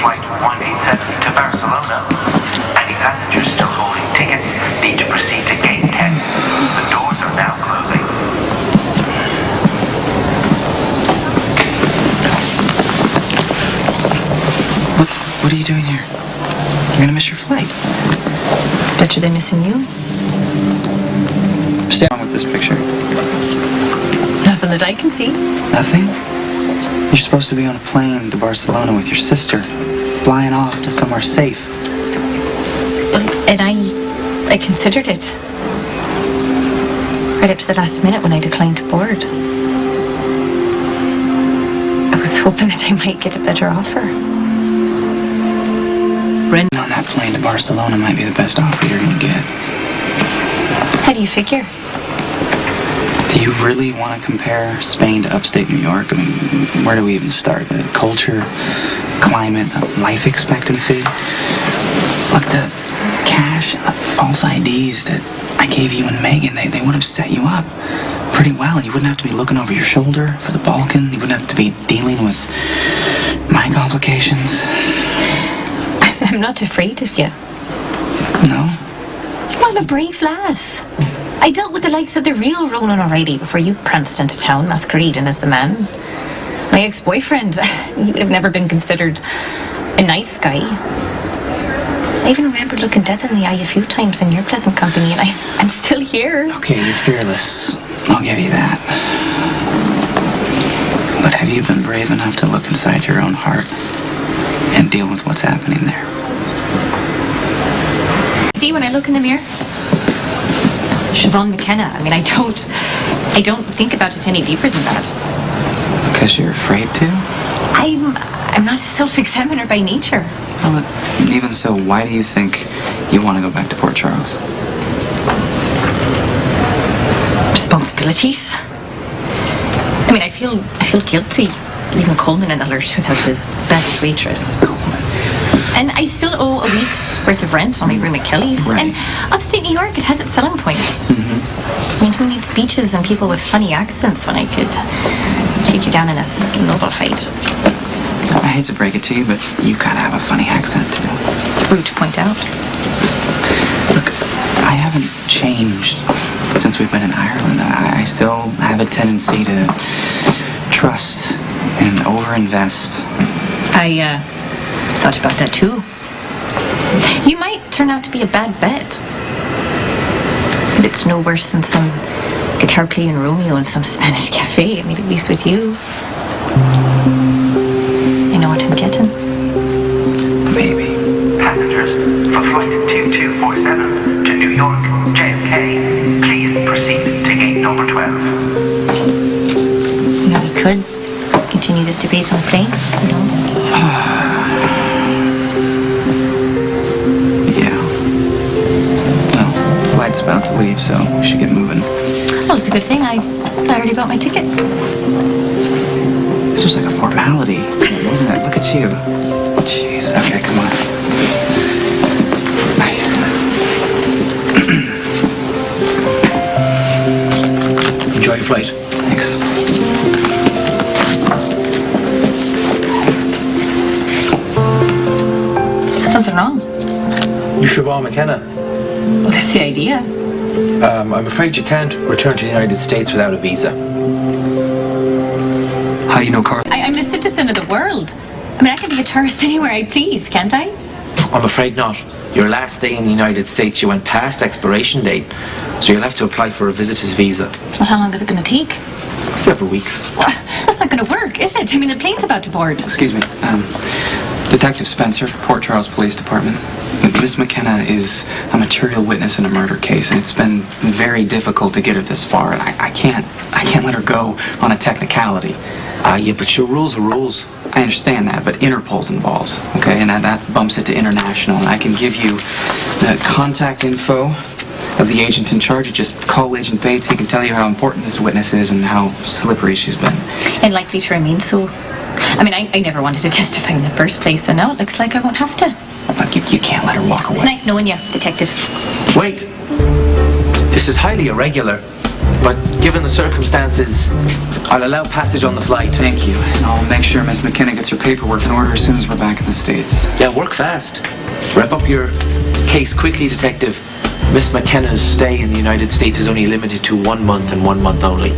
Flight 187 to Barcelona. Any passengers still holding tickets need to proceed to Gate 10. The doors are now closing. What are you doing here? You're gonna miss your flight. It's better than missing you. What's wrong with this picture? Nothing that I can see. Nothing? You're supposed to be on a plane to Barcelona with your sister, flying off to somewhere safe. And I considered it. Right up to the last minute when I declined to board. I was hoping that I might get a better offer. Renting on that plane to Barcelona might be the best offer you're gonna get. How do you figure? Do you really want to compare Spain to upstate New York? I mean, where do we even start? The culture, climate, life expectancy? Look, the cash and the false IDs that I gave you and Megan, they would have set you up pretty well, and you wouldn't have to be looking over your shoulder for the Balkan. You wouldn't have to be dealing with my complications. I'm not afraid of you. No? Well, I'm a brave lass. I dealt with the likes of the real Ronan O'Reilly before you pranced into town masquerading as the man. My ex-boyfriend, he would have never been considered a nice guy. I even remember looking death in the eye a few times in your pleasant company, and I'm still here. Okay, you're fearless. I'll give you that. But have you been brave enough to look inside your own heart and deal with what's happening there? See, when I look in the mirror, Siobhan McKenna. I mean, I don't think about it any deeper than that. Because you're afraid to? I'm not a self-examiner by nature. Well, but even so, why do you think you want to go back to Port Charles? Responsibilities. I mean, I feel guilty leaving Coleman in the lurch without his best waitress. And I still owe a week's worth of rent on my room at Kelly's. Right. And upstate New York, it has its selling points. Mm-hmm. I mean, who needs beaches and people with funny accents when I could take you down in a snowball fight? I hate to break it to you, but you kind of have a funny accent, too. It's rude to point out. Look, I haven't changed since we've been in Ireland. I still have a tendency to trust and overinvest. I thought about that too. You might turn out to be a bad bet. But it's no worse than some guitar playing Romeo in some Spanish cafe. I mean, at least with you, I know what I'm getting. Maybe. Passengers for Flight 2247 to New York, JFK, please proceed to gate number 12. You know, we could continue this debate on the plane, you know. Flight's about to leave, so we should get moving. Well, it's a good thing I already bought my ticket. This was like a formality, wasn't it? Look at you. Jeez. Okay, come on. Bye. Enjoy your flight. Thanks. Something wrong? You're Siobhan McKenna. Well, that's the idea. I'm afraid you can't return to the United States without a visa. How do you know Carl? I'm a citizen of the world. I mean, I can be a tourist anywhere I please, can't I? I'm afraid not. Your last day in the United States, you went past expiration date, so you'll have to apply for a visitor's visa. So how long is it going to take? Several weeks. Well, that's not going to work, is it? I mean, the plane's about to board. Excuse me. Detective Spencer, Port Charles Police Department. Miss McKenna is a material witness in a murder case, and it's been very difficult to get her this far. I can't let her go on a technicality. Yeah, but your rules are rules. I understand that, but Interpol's involved, okay? And that bumps it to international. And I can give you the contact info of the agent in charge. You just call Agent Bates. He can tell you how important this witness is and how slippery she's been. And likely to remain so. I mean, I never wanted to testify in the first place, so now it looks like I won't have to. Look, you can't let her walk away. It's nice knowing you, Detective. Wait. This is highly irregular. But given the circumstances, I'll allow passage on the flight. Thank you. And I'll make sure Miss McKenna gets her paperwork in order as soon as we're back in the States. Yeah, work fast. Wrap up your case quickly, Detective. Miss McKenna's stay in the United States is only limited to 1 month and 1 month only.